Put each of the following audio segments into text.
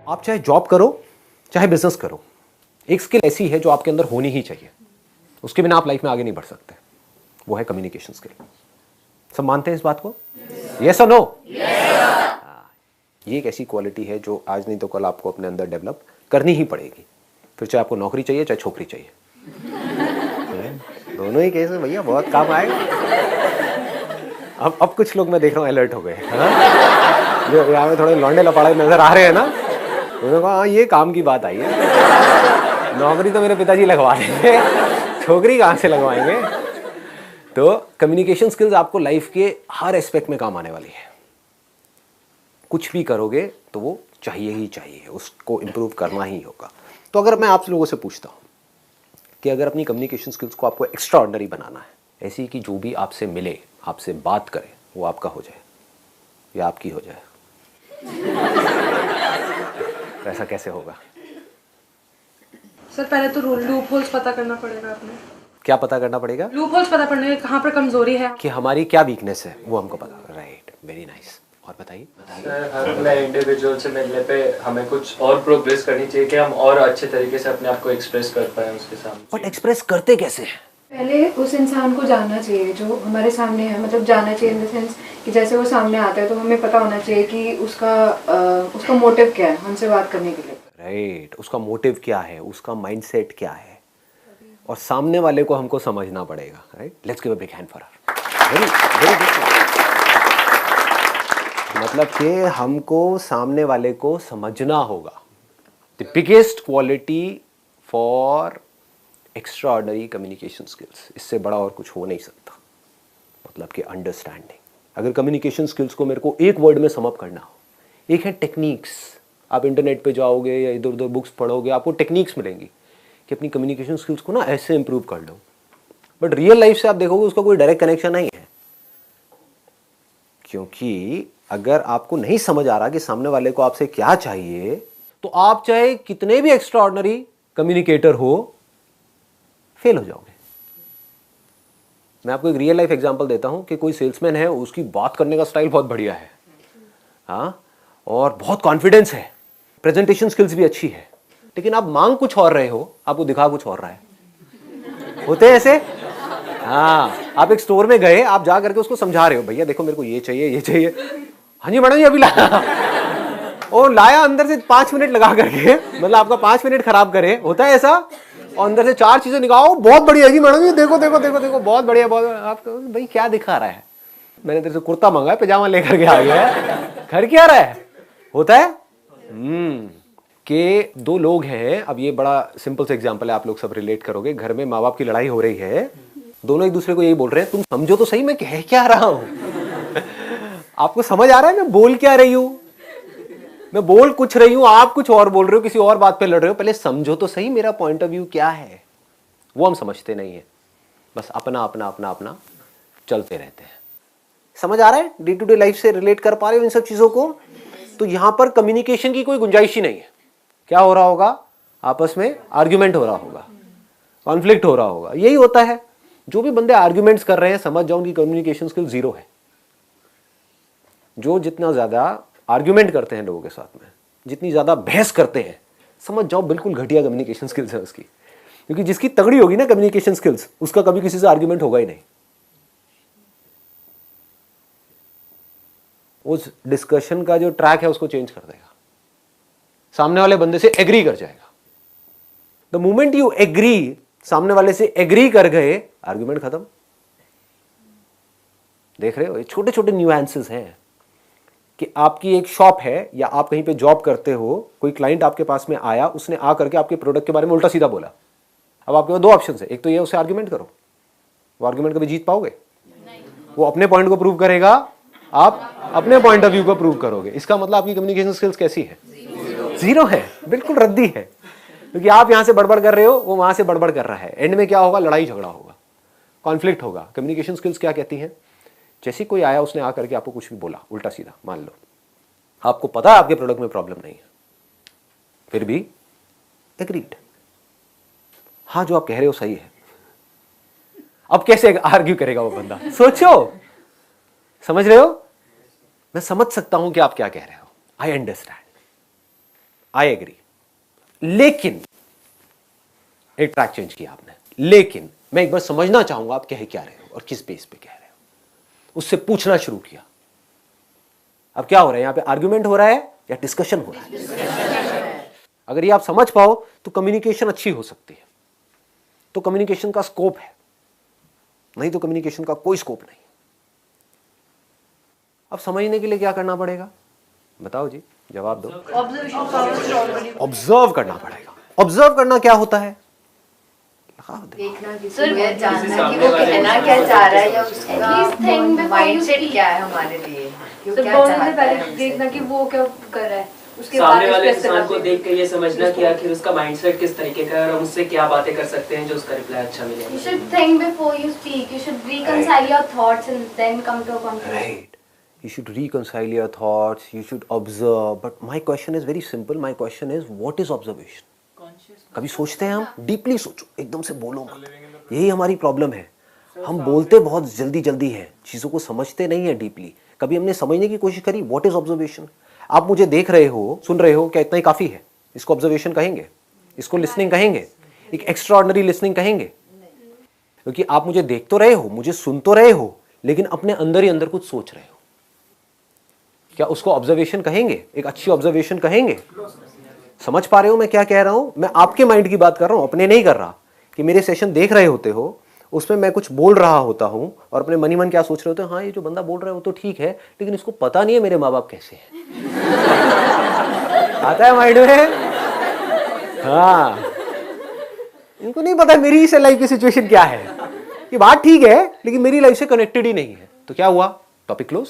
आप चाहे जॉब करो चाहे बिजनेस करो, एक स्किल ऐसी है जो आपके अंदर होनी ही चाहिए, उसके बिना आप लाइफ में आगे नहीं बढ़ सकते, वो है कम्युनिकेशन स्किल। सब मानते हैं इस बात को? यस और नो? ये एक ऐसी क्वालिटी है जो आज नहीं तो कल आपको अपने अंदर डेवलप करनी ही पड़ेगी, फिर चाहे आपको नौकरी चाहिए चाहे छोकरी चाहिए। दोनों ही केस में भैया बहुत काम आएगा। अब कुछ लोग मैं देख रहा हूँ अलर्ट हो गए, जो यहाँ में थोड़े लौंडे लपाड़े नजर आ रहे हैं ना, उन्होंने कहा हाँ ये काम की बात आई है, नौकरी तो मेरे पिताजी लगवा देंगे, छोकरी कहाँ से लगवाएंगे। तो कम्युनिकेशन स्किल्स आपको लाइफ के हर एस्पेक्ट में काम आने वाली है। कुछ भी करोगे तो वो चाहिए ही चाहिए, उसको इम्प्रूव करना ही होगा। तो अगर मैं आप लोगों से पूछता हूँ कि अगर अपनी कम्युनिकेशन स्किल्स को आपको एक्स्ट्रा ऑर्डिनरी बनाना है, ऐसी कि जो भी आपसे मिले आपसे बात करे वो आपका हो जाए या आपकी हो जाए, तो ऐसा कैसे होगा? सर पहले तो लूप होल्स पता करना पड़ेगा। आपने क्या पता करना पड़ेगा? लूप होल्स पता करना है, कहाँ पर कमजोरी है, कि हमारी क्या वीकनेस है वो हमको पता। Right, very nice. और बताइए। सर हर नए इंडिविजुअल से मिलने पे हमें कुछ और प्रोग्रेस करनी चाहिए कि हम और अच्छे तरीके से अपने आप को एक्सप्रेस कर पाए उसके सामने। बट एक्सप्रेस करते कैसे हैं? पहले उस इंसान को जानना चाहिए जो हमारे सामने है, मतलब जानना चाहिए इन द सेंस कि जैसे वो सामने आता है तो हमें पता होना चाहिए कि उसका मोटिव क्या है हमसे बात करने के लिए। राइट, उसका मोटिव क्या है, उसका माइंडसेट क्या है, और सामने वाले को हमको समझना पड़ेगा। Right, let's give a big hand for her. Very very good. मतलब कि हमको सामने वाले को समझना होगा। The biggest quality for extra ordinary communication skills, इससे बड़ा और कुछ हो नहीं सकता। मतलब कि अंडरस्टैंडिंग। अगर कम्युनिकेशन स्किल्स को मेरे को एक वर्ड में सम अप करना हो, एक है टेक्निक्स। आप इंटरनेट पे जाओगे या इधर उधर बुक्स पढ़ोगे, आपको टेक्निक्स मिलेंगी कि अपनी कम्युनिकेशन स्किल्स को ना ऐसे इंप्रूव कर लो। बट रियल लाइफ से आप देखोगे उसका कोई डायरेक्ट कनेक्शन नहीं है, क्योंकि अगर आपको नहीं समझ आ रहा कि सामने वाले को आपसे क्या चाहिए, तो आप चाहे कितने भी एक्स्ट्रा ऑर्डिनरी कम्युनिकेटर हो, फेल हो जाओगे। मैं आपको एक रियल लाइफ एग्जांपल देता हूं कि कोई सेल्समैन है, उसकी बात करने का स्टाइल बहुत बढ़िया है, हाँ, और बहुत कॉन्फिडेंस है, प्रेजेंटेशन स्किल्स भी अच्छी है, लेकिन आप मांग कुछ और रहे हो, आपको दिखा कुछ और रहा है। होते हैं ऐसे? हाँ, आप एक स्टोर में गए, आप जा करके उसको समझा रहे हो, भैया देखो मेरे को ये चाहिए ये चाहिए। हाँ जी मैडम जी अभी लाया, और लाया अंदर से 5 मिनट लगा करके, मतलब आपका 5 मिनट खराब करे। होता है ऐसा? और अंदर से 4 चीजें निकालो, बहुत बढ़िया जी मैडम जी, देखो देखो देखो देखो बहुत बढ़िया बहुत। आप भाई क्या दिखा रहा है? मैंने तेरे से कुर्ता मांगा है, पजामा लेकर के आ गया है, घर क्या रहा है? होता है कि 2 लोग हैं, अब ये बड़ा सिंपल सा एग्जांपल है, आप लोग सब रिलेट करोगे। घर में माँ बाप की लड़ाई हो रही है, दोनों एक दूसरे को यही बोल रहे हैं, तुम समझो तो सही मैं कह क्या रहा हूं। आपको समझ आ रहा है मैं बोल क्या रही हूं? मैं बोल कुछ रही हूं, आप कुछ और बोल रहे हो, किसी और बात पे लड़ रहे हो। पहले समझो तो सही मेरा पॉइंट ऑफ व्यू क्या है। वो हम समझते नहीं है, बस अपना अपना अपना अपना चलते रहते हैं। समझ आ रहा है? डे टू डे लाइफ से रिलेट कर पा रहे हो इन सब चीजों को? तो यहां पर कम्युनिकेशन की कोई गुंजाइश ही नहीं है। क्या हो रहा होगा? आपस में आर्ग्यूमेंट हो रहा होगा, कॉन्फ्लिक्ट हो रहा होगा। यही होता है। जो भी बंदे आर्ग्यूमेंट्स कर रहे हैं, समझ जाओ उनकी कम्युनिकेशन स्किल 0 है। जो जितना ज्यादा आर्ग्यूमेंट करते हैं लोगों के साथ में, जितनी ज्यादा बहस करते हैं, समझ जाओ बिल्कुल घटिया कम्युनिकेशन स्किल्स है उसकी। क्योंकि जिसकी तगड़ी होगी ना कम्युनिकेशन स्किल्स, उसका कभी किसी से आर्ग्यूमेंट होगा ही नहीं। उस डिस्कशन का जो ट्रैक है उसको चेंज कर देगा, सामने वाले बंदे से एग्री कर जाएगा। द मोमेंट यू एग्री, सामने वाले से एग्री कर गए, आर्ग्यूमेंट खत्म। देख रहे हो, ये छोटे छोटे न्यूएंसेस हैं कि आपकी एक शॉप है या आप कहीं पे जॉब करते हो, कोई क्लाइंट आपके पास में आया, उसने आ करके आपके प्रोडक्ट के बारे में उल्टा सीधा बोला। अब आपके पास 2 ऑप्शन है, एक तो ये उससे आर्ग्यूमेंट करो, वो आर्ग्यूमेंट कभी जीत पाओगे? वो अपने पॉइंट को प्रूव करेगा, आप अपने पॉइंट ऑफ व्यू को प्रूव करोगे। इसका मतलब आपकी कम्युनिकेशन स्किल्स कैसी है? 0 है, बिल्कुल रद्दी है। क्योंकि आप यहां से बड़बड़ कर रहे हो, वो वहां से बड़बड़ कर रहा है। एंड में क्या होगा? लड़ाई झगड़ा होगा, कॉन्फ्लिक्ट होगा। कम्युनिकेशन स्किल्स क्या कहती हैं? जैसे कोई आया, उसने आकर के आपको कुछ भी बोला उल्टा सीधा, मान लो आपको पता है आपके प्रोडक्ट में प्रॉब्लम नहीं है, फिर भी एग्रीड, हाँ जो आप कह रहे हो सही है। अब कैसे आर्ग्यू करेगा वो बंदा? सोचो, समझ रहे हो? मैं समझ सकता हूं कि आप क्या कह रहे हो, आई अंडरस्टैंड। आई एग्री, लेकिन एक ट्रैक चेंज किया आपने, लेकिन मैं एक बार समझना चाहूंगा आप कह क्या रहे हो और किस बेस पे कह रहे हो। उससे पूछना शुरू किया। अब क्या हो रहा है यहां पे, आर्ग्यूमेंट हो रहा है या डिस्कशन हो रहा है? अगर ये आप समझ पाओ तो कम्युनिकेशन अच्छी हो सकती है, तो कम्युनिकेशन का स्कोप है, नहीं तो कम्युनिकेशन का कोई स्कोप नहीं। अब समझने के लिए क्या करना पड़ेगा, बताओ जी, जवाब दो। ऑब्जर्व करना पड़ेगा। ऑब्जर्व करना क्या होता है? देखना किसी को, जानना कि वो कहना क्या चाह रहा है या उसका माइंडसेट क्या है हमारे लिए, क्यों क्या चाहता है हमसे। देखना कि वो क्या कर रहा है, उसके सामने वाले बाद इंसान को देख के ये समझना कि आखिर उसका माइंडसेट किस तरीके का है और हम उससे क्या बातें कर सकते हैं जो उसका रिप्लाई अच्छा मिले। You should think before you speak. You should reconcile your thoughts and then come to a conclusion. Right. You should reconcile your thoughts, you should observe. But my question is very simple. My question is, what is observation? कभी सोचते हैं हम? Deeply सोचो, एकदम से बोलो मत। यही हमारी प्रॉब्लम है, हम बोलते बहुत जल्दी जल्दी हैं, चीज़ों को समझते नहीं है डीपली। कभी हमने समझने की कोशिश करी, व्हाट इज ऑब्जर्वेशन? आप मुझे देख रहे हो, सुन रहे हो, क्या इतना ही काफ़ी है? इसको ऑब्जर्वेशन कहेंगे? इसको लिसनिंग कहेंगे? एक एक्स्ट्राऑर्डिनरी लिसनिंग कहेंगे? क्योंकि आप मुझे देख तो रहे हो, मुझे सुन तो रहे हो, लेकिन अपने अंदर ही अंदर कुछ सोच रहे हो, क्या उसको ऑब्जर्वेशन कहेंगे? एक अच्छी ऑब्जर्वेशन कहेंगे? समझ पा रहे हो मैं क्या कह रहा हूं? मैं आपके माइंड की बात कर रहा हूं, अपने नहीं कर रहा। कि मेरे सेशन देख रहे होते हो, उसमें मैं कुछ बोल रहा होता हूं और अपने मन ही मन क्या सोच रहे होते हो, हाँ ये जो बंदा बोल रहा है वो तो ठीक है, लेकिन इसको पता नहीं है मेरे माँ बाप कैसे हैं। आता है माइंड में? हाँ, इनको नहीं पता मेरी इस लाइफ की सिचुएशन क्या है। ये बात ठीक है, लेकिन मेरी लाइफ से कनेक्टेड ही नहीं है। तो क्या हुआ? Topic close.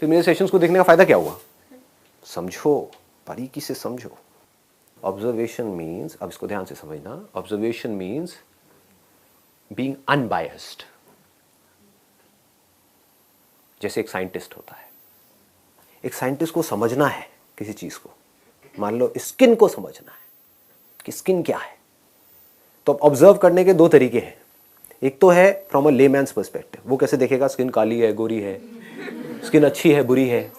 फिर मेरे सेशंस को देखने का फायदा क्या हुआ? समझो, बारीकी से समझो। ऑब्जर्वेशन मीन्स, अब इसको ध्यान से समझना, ऑब्जर्वेशन मीन्स बीइंग अनबायस्ड। जैसे एक साइंटिस्ट होता है, एक साइंटिस्ट को समझना है किसी चीज को, मान लो स्किन को समझना है कि स्किन क्या है, तो अब ऑब्जर्व करने के दो तरीके हैं। एक तो है फ्रॉम अ लेमैन्स पर्सपेक्टिव, वो कैसे देखेगा स्किन काली है, गोरी है, स्किन अच्छी है, बुरी है,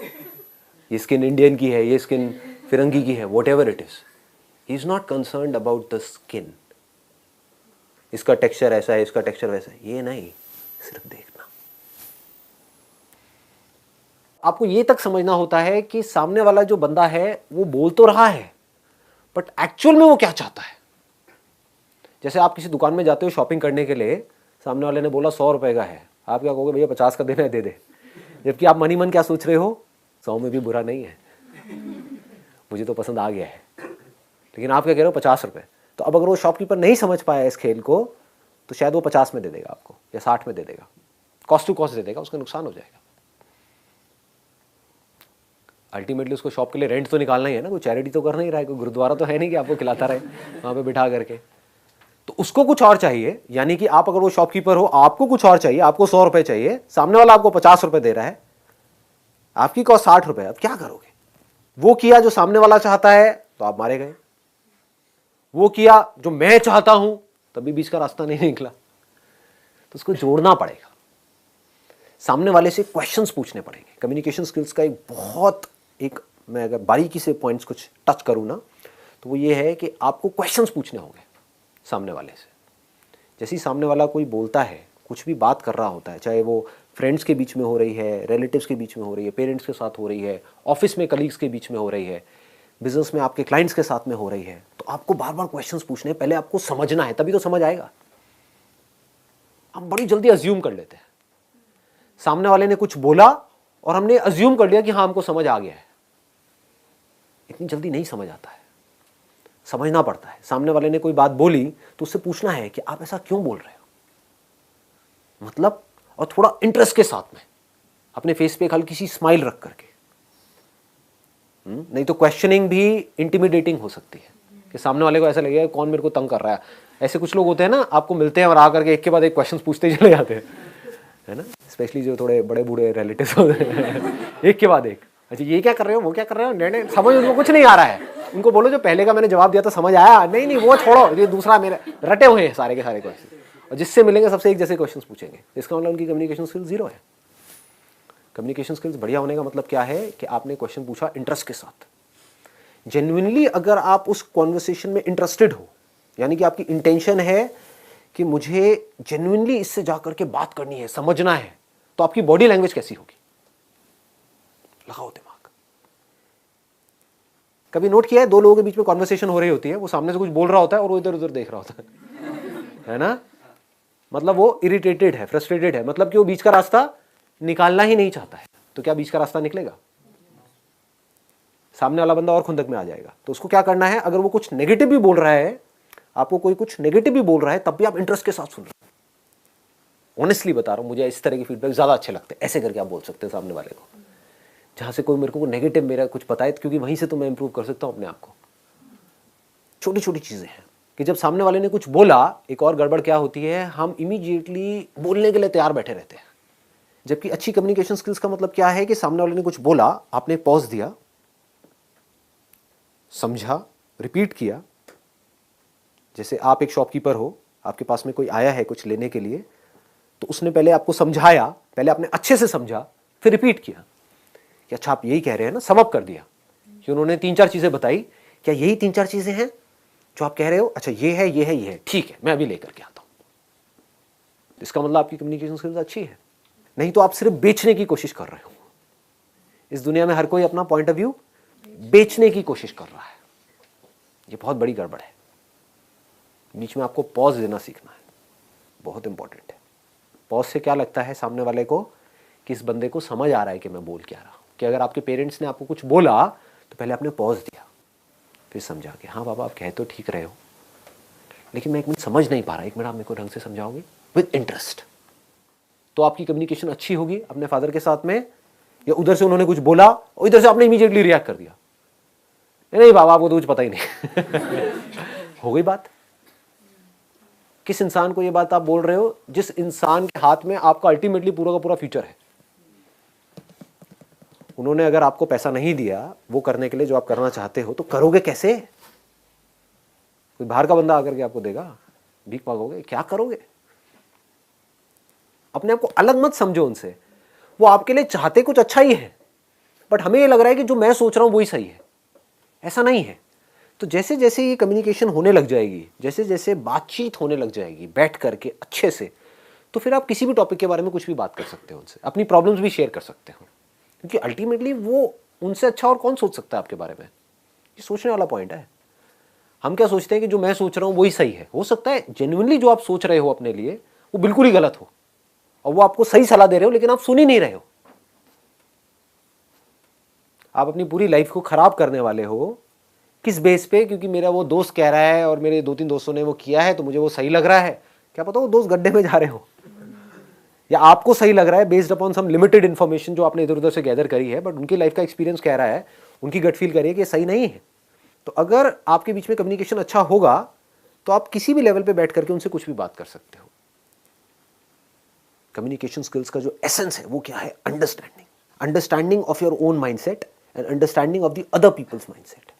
ये स्किन इंडियन की है, ये स्किन फिरंगी की है, what ever it is, he is not concerned about the skin. इसका टेक्सचर ऐसा है, इसका टेक्सचर वैसा है, ये नहीं, सिर्फ देखना। आपको ये तक समझना होता है कि सामने वाला जो बंदा है वो बोल तो रहा है, बट एक्चुअल में वो क्या चाहता है। जैसे आप किसी दुकान में जाते हो शॉपिंग करने के लिए, सामने वाले ने बोला 100 रुपए का है, आप क्या कहोगे? भैया 50 का देना है, दे दे। जबकि आप मन ही मन क्या सोच रहे हो? 100 में भी बुरा नहीं है, मुझे तो पसंद आ गया है, लेकिन आप क्या कह रहे हो? 50 रुपए। तो अब अगर वो शॉपकीपर नहीं समझ पाया इस खेल को, तो शायद वो 50 में दे देगा आपको, या 60 में दे देगा, कॉस्ट टू कॉस्ट दे देगा, उसका नुकसान हो जाएगा। अल्टीमेटली उसको शॉप के लिए रेंट तो निकालना ही है ना, कोई चैरिटी तो कर नहीं रहा है, कोई गुरुद्वारा तो है नहीं कि आपको खिलाता रहे वहाँ पे बिठा करके। तो उसको कुछ और चाहिए, यानी कि आप अगर वो शॉपकीपर हो, आपको कुछ और चाहिए, आपको 100 रुपए चाहिए, सामने वाला आपको 50 रुपए दे रहा है, आपकी कॉस्ट 60 रुपए। अब क्या करोगे? वो किया जो सामने वाला चाहता है तो आप मारे गए, वो किया जो मैं चाहता हूं तभी बीच का रास्ता नहीं निकला। तो उसको जोड़ना पड़ेगा, सामने वाले से क्वेश्चंस पूछने पड़ेंगे। कम्युनिकेशन स्किल्स का एक बहुत, एक मैं अगर बारीकी से पॉइंट्स कुछ टच करूं ना, तो वो ये है कि आपको क्वेश्चंस पूछने होंगे सामने वाले से। जैसे ही सामने वाला कोई बोलता है, कुछ भी बात कर रहा होता है, चाहे वो फ्रेंड्स के बीच में हो रही है, रिलेटिव्स के बीच में हो रही है, पेरेंट्स के साथ हो रही है, ऑफिस में कलीग्स के बीच में हो रही है, बिजनेस में आपके क्लाइंट्स के साथ में हो रही है, तो आपको बार बार क्वेश्चंस पूछने, पहले आपको समझना है, तभी तो समझ आएगा। हम बड़ी जल्दी अज्यूम कर लेते हैं, सामने वाले ने कुछ बोला और हमने अज्यूम कर लिया कि हाँ हमको समझ आ गया है। इतनी जल्दी नहीं समझ आता है, समझना पड़ता है। सामने वाले ने कोई बात बोली तो उससे पूछना है कि आप ऐसा क्यों बोल रहे हो, मतलब, और थोड़ा इंटरेस्ट के साथ में, अपने फेस पे एक हल्की सी स्माइल रख करके। नहीं तो क्वेश्चनिंग भी इंटिमिडेटिंग हो सकती है कि सामने वाले को ऐसा लगेगा कौन मेरे को तंग कर रहा है। ऐसे कुछ लोग होते हैं ना, आपको मिलते हैं और आकर के एक के बाद एक क्वेश्चन पूछते ही चले जाते हैं, है ना, स्पेशली जो थोड़े बड़े बूढ़े रिलेटिव्स होते हैं, एक के बाद एक, अच्छा ये क्या कर रहे हो, वो क्या कर रहे हो, नहीं समझ उनको कुछ नहीं आ रहा है। उनको बोलो जो पहले का मैंने जवाब दिया था समझ आया, नहीं वो छोड़ो, ये दूसरा मेरे रटे हुए हैं सारे के सारे क्वेश्चन, और जिससे मिलेंगे सबसे एक जैसे क्वेश्चन पूछेंगे। इसका मतलब उनकी कम्युनिकेशन स्किल्स 0 है। कम्युनिकेशन स्किल्स बढ़िया होने का मतलब क्या है कि आपने क्वेश्चन पूछा इंटरेस्ट के साथ। जेन्युइनली अगर आप उस कॉन्वर्सेशन में इंटरेस्टेड हो, यानी कि आपकी इंटेंशन है कि मुझे जेन्युइनली इससे जाकर के बात करनी है, समझना है, तो आपकी बॉडी लैंग्वेज कैसी होगी? लगाओ दिमाग। कभी नोट किया है, दो लोगों के बीच में कॉन्वर्सेशन हो रही होती है, वो सामने से कुछ बोल रहा होता है और वो इधर उधर देख रहा होता है ना? मतलब वो इरिटेटेड है, फ्रस्ट्रेटेड है, मतलब कि वो बीच का रास्ता निकालना ही नहीं चाहता है। तो क्या बीच का रास्ता निकलेगा? सामने वाला बंदा और खुंदक में आ जाएगा। तो उसको क्या करना है, अगर वो कुछ नेगेटिव भी बोल रहा है, आपको कोई कुछ नेगेटिव भी बोल रहा है, तब भी आप इंटरेस्ट के साथ सुन रहे हो। ऑनेस्टली बता रहा हूं, मुझे इस तरह के फीडबैक ज्यादा अच्छे लगते हैं। ऐसे करके आप बोल सकते हैं सामने वाले को, जहां से कोई मेरे को नेगेटिव मेरा कुछ बताए, क्योंकि वहीं से तो मैं इंप्रूव कर सकता हूं अपने आप को। छोटी छोटी चीजें हैं कि जब सामने वाले ने कुछ बोला, एक और गड़बड़ क्या होती है, हम इमीडिएटली बोलने के लिए तैयार बैठे रहते हैं। जबकि अच्छी कम्युनिकेशन स्किल्स का मतलब क्या है कि सामने वाले ने कुछ बोला, आपने पॉज दिया, समझा, रिपीट किया। जैसे आप एक शॉपकीपर हो, आपके पास में कोई आया है कुछ लेने के लिए, तो उसने पहले आपको समझाया, पहले आपने अच्छे से समझा, फिर रिपीट किया कि अच्छा आप यही कह रहे हैं ना, सम अप कर दिया कि उन्होंने 3-4 चीजें बताई, क्या यही 3-4 चीजें हैं जो आप कह रहे हो? अच्छा ये है, ये है, ये है, ठीक है, मैं अभी लेकर के आता हूं। इसका मतलब आपकी कम्युनिकेशन स्किल्स अच्छी है। नहीं तो आप सिर्फ बेचने की कोशिश कर रहे हो। इस दुनिया में हर कोई अपना पॉइंट ऑफ व्यू बेचने की कोशिश कर रहा है। ये बहुत बड़ी गड़बड़ है। बीच में आपको पॉज देना सीखना है, बहुत इंपॉर्टेंट है। पॉज से क्या लगता है सामने वाले को कि इस बंदे को समझ आ रहा है कि मैं बोल क्या रहा हूं। कि अगर आपके पेरेंट्स ने आपको कुछ बोला तो पहले आपने पॉज दिया, फिर समझा कि हाँ बाबा आप कह तो ठीक रहे हो, लेकिन मैं एक मिनट समझ नहीं पा रहा, एक मिनट आप मेरे को ढंग से समझाओगे विद इंटरेस्ट। तो आपकी कम्युनिकेशन अच्छी होगी अपने फादर के साथ में। या उधर से उन्होंने कुछ बोला और इधर से आपने इमीडिएटली रिएक्ट कर दिया, नहीं बाबा आपको तो कुछ पता ही नहीं। हो गई बात। किस इंसान को ये बात आप बोल रहे हो? जिस इंसान के हाथ में आपका अल्टीमेटली पूरा का पूरा फ्यूचर है। उन्होंने अगर आपको पैसा नहीं दिया वो करने के लिए जो आप करना चाहते हो, तो करोगे कैसे? कोई बाहर का बंदा आकर के आपको देगा, भीख मांगोगे, क्या करोगे? अपने आप को अलग मत समझो उनसे। वो आपके लिए चाहते कुछ अच्छा ही है, बट हमें ये लग रहा है कि जो मैं सोच रहा हूं वही सही है। ऐसा नहीं है। तो जैसे जैसे ये कम्युनिकेशन होने लग जाएगी, जैसे जैसे बातचीत होने लग जाएगी बैठ करके अच्छे से, तो फिर आप किसी भी टॉपिक के बारे में कुछ भी बात कर सकते हो उनसे, अपनी प्रॉब्लम्स भी शेयर कर सकते हो। क्योंकि अल्टीमेटली वो उनसे अच्छा और कौन सोच सकता है आपके बारे में? ये सोचने वाला पॉइंट है। हम क्या सोचते हैं कि जो मैं सोच रहा हूं वही सही है। हो सकता है जेन्युइनली जो आप सोच रहे हो अपने लिए वो बिल्कुल ही गलत हो, और वो आपको सही सलाह दे रहे हो, लेकिन आप सुन ही नहीं रहे हो। आप अपनी पूरी लाइफ को खराब करने वाले हो। किस बेस पे? क्योंकि मेरा वो दोस्त कह रहा है और मेरे 2-3 दोस्तों ने वो किया है तो मुझे वो सही लग रहा है। क्या पता वो दोस्त गड्ढे में जा रहे हो, या आपको सही लग रहा है बेस्ड अपॉन सम लिमिटेड इंफॉर्मेशन जो आपने इधर उधर से गैदर करी है, बट उनकी लाइफ का एक्सपीरियंस कह रहा है, उनकी गट फील करिए कि सही नहीं है। तो अगर आपके बीच में कम्युनिकेशन अच्छा होगा तो आप किसी भी लेवल पे बैठ करके उनसे कुछ भी बात कर सकते हो। कम्युनिकेशन स्किल्स का जो एसेंस है वो क्या है? Understanding of your own mindset and understanding of the other people's mindset.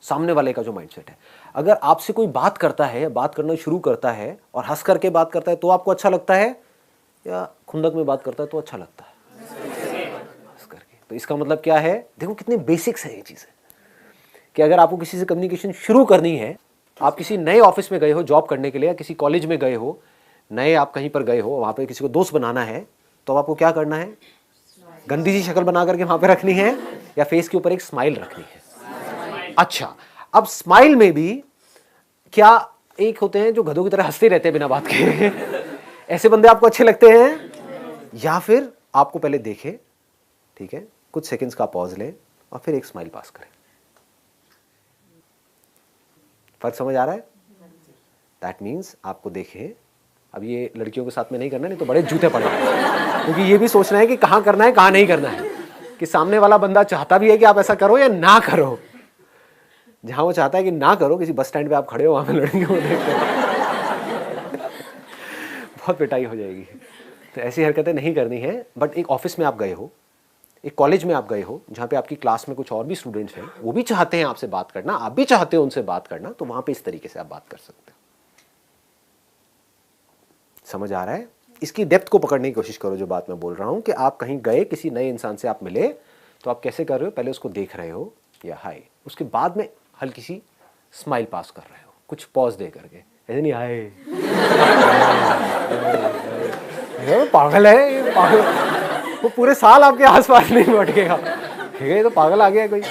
सामने वाले का जो माइंडसेट है, अगर आपसे कोई बात करता है, बात करना शुरू करता है और हंस करके बात करता है तो आपको अच्छा लगता है, या खुंदक में बात करता है तो अच्छा लगता है? हंस करके। तो इसका मतलब क्या है? देखो कितने बेसिक्स है ये चीजें, कि अगर आपको किसी से कम्युनिकेशन शुरू करनी है, आप किसी नए ऑफिस में गए हो जॉब करने के लिए, या किसी कॉलेज में गए हो, नए आप कहीं पर गए हो, वहां पे किसी को दोस्त बनाना है, तो आपको क्या करना है? गंदी सी शक्ल बना करके वहां पे रखनी है, या फेस के ऊपर एक स्माइल रखनी है? अच्छा, अब स्माइल में भी क्या एक होते हैं जो गधों की तरह हंसते रहते हैं बिना बात के, ऐसे बंदे आपको अच्छे लगते हैं? या फिर आपको पहले देखे, ठीक है, कुछ सेकंड्स का पॉज ले और फिर एक स्माइल पास करें। फर्क समझ आ रहा है? दैट मीन्स आपको देखे। अब ये लड़कियों के साथ में नहीं करना, नहीं तो बड़े जूते पड़े, क्योंकि ये भी सोचना है कि कहाँ करना है कहाँ नहीं करना है, कि सामने वाला बंदा चाहता भी है कि आप ऐसा करो या ना करो। जहां वो चाहता है कि ना करो, किसी बस स्टैंड पे आप खड़े हो, वहां पे लड़कियों को देखकर बहुत पिटाई हो जाएगी। तो ऐसी हरकतें नहीं करनी है। बट एक ऑफिस में आप गए हो, एक कॉलेज में आप गए हो, जहां पे आपकी क्लास में कुछ और भी स्टूडेंट्स हैं, वो भी चाहते हैं आपसे बात करना, आप भी चाहते हो उनसे बात करना, तो वहां पे इस तरीके से आप बात कर सकते हो। समझ आ रहा है? इसकी डेप्थ को पकड़ने की कोशिश करो जो बात मैं बोल रहा हूं, कि आप कहीं गए, किसी नए इंसान से आप मिले, तो आप कैसे कर रहे हो? पहले उसको देख रहे हो, या हाय, उसके बाद में हल्की सी स्माइल पास कर रहे हो, कुछ पॉज दे करके, ऐसे नहीं हाय, पागल है ये, पागल, वो पूरे साल आपके आसपास नहीं बैठेगा, ठीक है, ये तो पागल आ गया है कोई।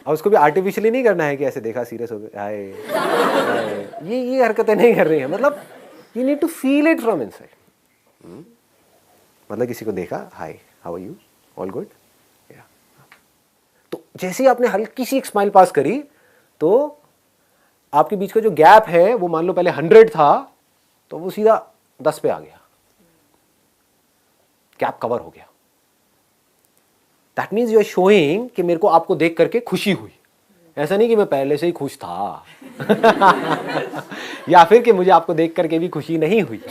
और उसको भी आर्टिफिशियली नहीं करना है कि ऐसे देखा सीरियस हो गया, हाय, ये हरकतें नहीं कर रही है, मतलब you need to feel it from inside. मतलब किसी को देखा, hi, how are you, all good, तो जैसे ही आपने हल्की सी एक स्माइल पास करी तो आपके बीच का जो गैप है वो मान लो पहले 100 था तो वो सीधा 10 पे आ गया, गैप कवर हो गया। That means you are showing कि मेरे को आपको देख करके खुशी हुई, ऐसा नहीं कि मैं पहले से ही खुश था या फिर कि मुझे आपको देख करके भी खुशी नहीं हुई,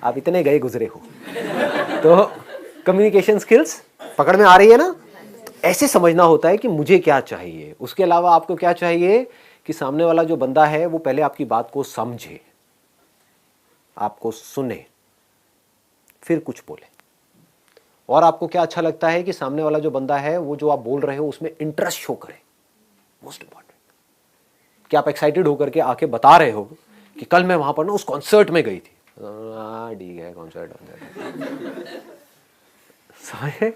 आप इतने गए गुजरे हो। तो कम्युनिकेशन स्किल्स पकड़ में आ रही है ना? तो ऐसे समझना होता है कि मुझे क्या चाहिए, उसके अलावा आपको क्या चाहिए कि सामने वाला जो बंदा है वो पहले आपकी बात को समझे, आपको सुने, फिर कुछ बोले। और आपको क्या अच्छा लगता है कि सामने वाला जो बंदा है वो जो आप बोल रहे हो उसमें इंटरेस्ट शो करे, मोस्ट इंपॉर्टेंट, कि आप एक्साइटेड होकर के आके बता रहे हो कि कल मैं वहां पर ना उस कॉन्सर्ट में गई थी। ठीक है, कॉन्सर्ट समझे?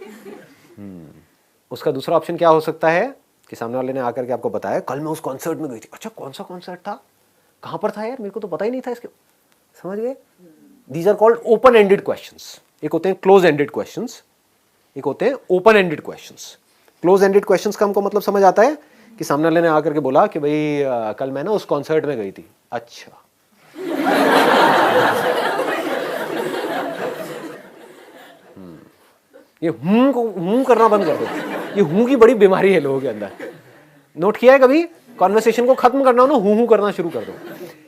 उसका दूसरा ऑप्शन क्या हो सकता है कि सामने वाले ने आकर के आपको बताया कल मैं उस कॉन्सर्ट में गई थी। अच्छा, कौन सा कॉन्सर्ट था, कहां पर था यार, मेरे को तो पता ही नहीं था इसके। समझ गए? These are called open ended questions. एक होते हैं क्लोज एंडेड क्वेश्चंस, एक होते हैं open ended questions. Close ended questions का हमको मतलब समझ आता है कि सामने वाले ने आकर के बोला कि भाई कल मैं ना उस कॉन्सर्ट में गई थी। अच्छा, ये हूं को हूं करना बंद कर दो, ये हूं की बड़ी बीमारी है लोगों के अंदर। नोट किया है कभी? कॉन्वर्सेशन को खत्म करना हो ना, हूं करना शुरू कर दो।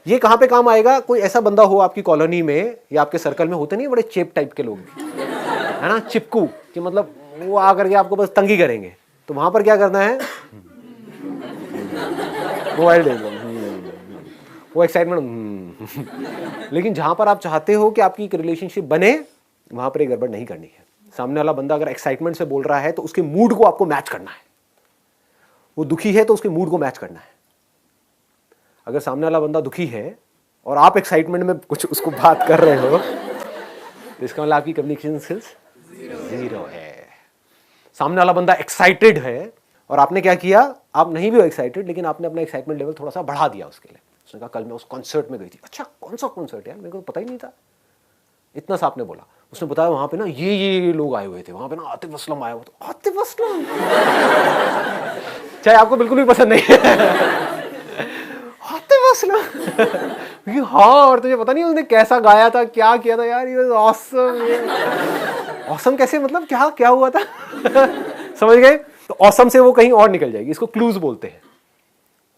ये कहां पे काम आएगा? कोई ऐसा बंदा हो आपकी कॉलोनी में या आपके सर्कल में, होते नहीं बड़े चेप टाइप के लोग, है ना, चिपकू, कि मतलब वो आकर के आपको बस तंगी करेंगे, तो वहां पर क्या करना है? मोबाइल दे दो, वो एक्साइटमेंट। लेकिन जहां पर आप चाहते हो कि आपकी एक रिलेशनशिप बने, वहां पर एक गड़बड़ नहीं करनी है। सामने वाला बंदा अगर एक्साइटमेंट से बोल रहा है तो उसके मूड को आपको मैच करना है। वो दुखी है तो उसके मूड को मैच करना है। अगर सामने वाला बंदा दुखी है और आप एक्साइटमेंट में कुछ उसको बात कर रहे हो तो इसका मतलब आपकी कम्युनिकेशन स्किल्स जीरो है। सामने वाला बंदा एक्साइटेड है और आपने क्या किया, आप नहीं भी हो एक्साइटेड लेकिन आपने अपना एक्साइटमेंट लेवल थोड़ा सा बढ़ा दिया उसके लिए। उसने कहा कल मैं उस कॉन्सर्ट में गई थी। अच्छा, कौन सा कॉन्सर्ट यार, मेरे को तो पता ही नहीं था। इतना सा आपने बोला, उसने बताया वहां पे ना ये लोग आए हुए थे, वहां पे ना आतिफ असलम आया हुआ था। आतिफ असलम चाहे आपको बिल्कुल भी पसंद नहीं है, आतिफ असलम हाँ, और तुझे पता नहीं उसने कैसा गाया था, क्या किया था यार, ये ऑसम। ऑसम कैसे, मतलब क्या क्या हुआ था? समझ गए? तो ऑसम से वो कहीं और निकल जाएगी। इसको क्लूज बोलते हैं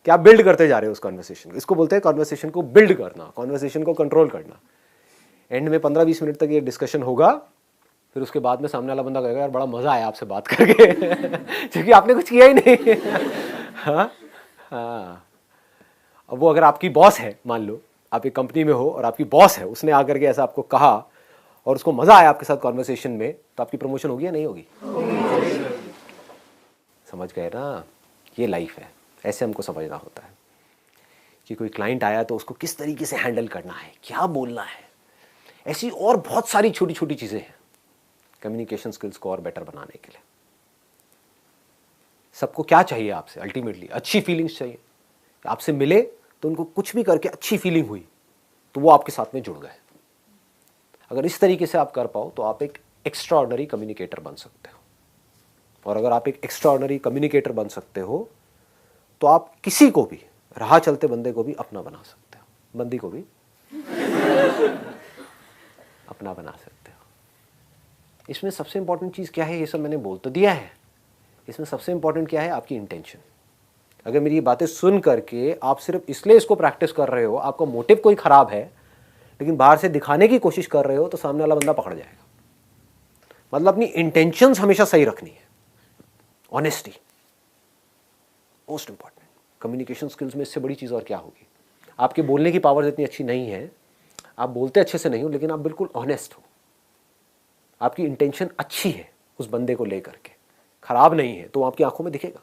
कि आप बिल्ड करते जा रहे हो उस कॉन्वर्सेशन को। इसको बोलते हैं कॉन्वर्सेशन को बिल्ड करना, कॉन्वर्सेशन को कंट्रोल करना। एंड में 15-20 मिनट तक ये डिस्कशन होगा, फिर उसके बाद में सामने वाला बंदा कहेगा यार बड़ा मजा आया आपसे बात करके क्योंकि आपने कुछ किया ही नहीं। हाँ हाँ। अब वो अगर आपकी बॉस है, मान लो आप एक कंपनी में हो और आपकी बॉस है, उसने आकर के ऐसा आपको कहा और उसको मजा आया आपके साथ कॉन्वर्सेशन में, तो आपकी प्रमोशन होगी या नहीं होगी? समझ गए ना? ये लाइफ है, ऐसे हमको समझना होता है कि कोई क्लाइंट आया तो उसको किस तरीके से हैंडल करना है, क्या बोलना है। ऐसी और बहुत सारी छोटी छोटी चीजें हैं कम्युनिकेशन स्किल्स को और बेटर बनाने के लिए। सबको क्या चाहिए आपसे? अल्टीमेटली अच्छी फीलिंग्स चाहिए। आपसे मिले तो उनको कुछ भी करके अच्छी फीलिंग हुई तो वो आपके साथ में जुड़ गए। अगर इस तरीके से आप कर पाओ तो आप एक एक्स्ट्राऑर्डिनरी कम्युनिकेटर बन सकते हो। और अगर आप एक एक्स्ट्राऑर्डिनरी कम्युनिकेटर बन सकते हो तो आप किसी को भी, राह चलते बंदे को भी अपना बना सकते हो, बंदी को भी अपना बना सकते हो। इसमें सबसे इंपॉर्टेंट चीज क्या है, ये सब मैंने बोल तो दिया है। इसमें सबसे इंपॉर्टेंट क्या है? आपकी इंटेंशन। अगर मेरी ये बातें सुन करके आप सिर्फ इसलिए इसको प्रैक्टिस कर रहे हो, आपका मोटिव कोई खराब है, लेकिन बाहर से दिखाने की कोशिश कर रहे हो, तो सामने वाला बंदा पकड़ जाएगा। मतलब अपनी इंटेंशंस हमेशा सही रखनी है। Honesty most important. Communication skills में इससे बड़ी चीज और क्या होगी? आपके बोलने की पावर इतनी अच्छी नहीं है, आप बोलते अच्छे से नहीं हो, लेकिन आप बिल्कुल ऑनेस्ट हो, आपकी इंटेंशन अच्छी है उस बंदे को लेकर के, खराब नहीं है, तो आपकी आंखों में दिखेगा।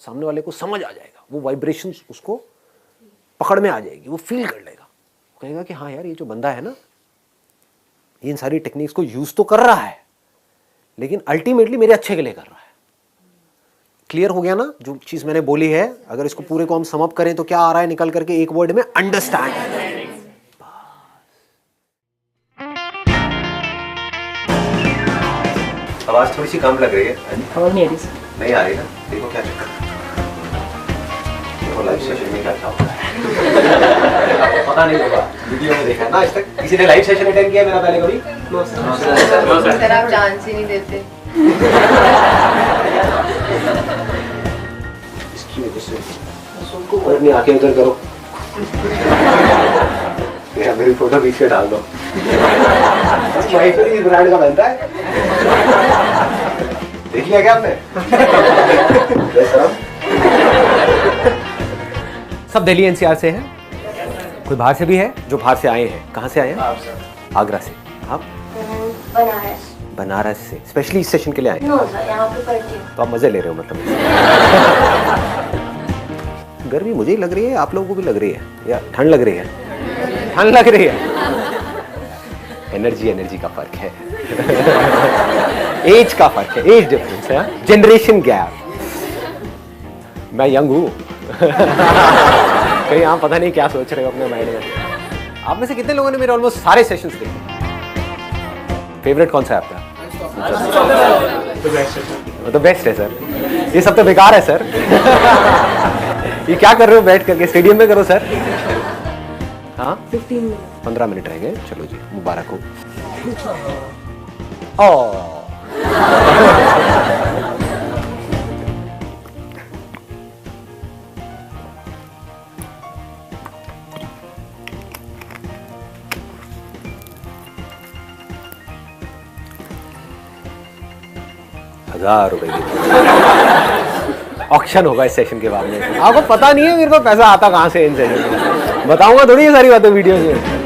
सामने वाले को समझ आ जाएगा, वो वाइब्रेशन उसको पकड़ में आ जाएगी, वो फील कर लेगा, कहेगा कि हाँ यार ये जो बंदा है ना ये इन सारी टेक्निक्स को यूज तो कर रहा है लेकिन अल्टीमेटली मेरे अच्छे के लिए कर रहा है। क्लियर हो गया ना जो चीज मैंने बोली है? अगर इसको पूरे को हम सम अप करें तो क्या आ रहा है निकल करके एक वर्ड में? अंडरस्टैंड। आवाज थोड़ी सी कम लग रही है। और नहीं आ रही सर। नहीं आ रही ना? देखो क्या चक्कर, देखो लाइव सेशन में क्या क्या होता है। आपको पता नहीं होगा, वीडियो में देखा है ना आज तक? किसी ने लाइव सेशन अटेंड किया मेरा पहले कभी? सर आप चांस ही नहीं देते। इसकी वजह से और अपनी आंखें उधर करो, मेरी फोटो बीच में डाल दो। इस ब्रांड का बनता है, देख लिया क्या आपने? सब दिल्ली एनसीआर से हैं? कोई बाहर से भी है? जो बाहर से आए हैं, कहाँ से आए हैं? आगरा से। आप? बनारस। बनारस से स्पेशली इस सेशन के लिए आए? नो सर, यहाँ पे पढ़ती हूँ। तो आप मजे ले रहे हो मतलब? गर्मी मुझे ही लग रही है, आप लोगों को भी लग रही है या ठंड लग रही है? ठंड लग रही है। एनर्जी का फर्क है। एज का फर्क है, एज डिफरेंस है, जनरेशन गैप। मैं यंग हूँ। कहीं आप पता नहीं क्या सोच रहे हो अपने माइंड में। आप में से कितने लोगों ने मेरे ऑलमोस्ट सारे सेशंस देखे? फेवरेट कौन सा है आपका? तो बेस्ट है सर। ये सब तो बेकार है सर। ये क्या कर रहे हो बैठ करके? स्टेडियम में करो सर। हाँ 15 मिनट रह गए, चलो जी मुबारक हो। ₹1000 ऑक्शन होगा इस सेशन के बाद में। आपको पता नहीं है मेरे को पैसा आता कहाँ से इन सेशन में, बताऊंगा थोड़ी ये सारी बातें वीडियो में।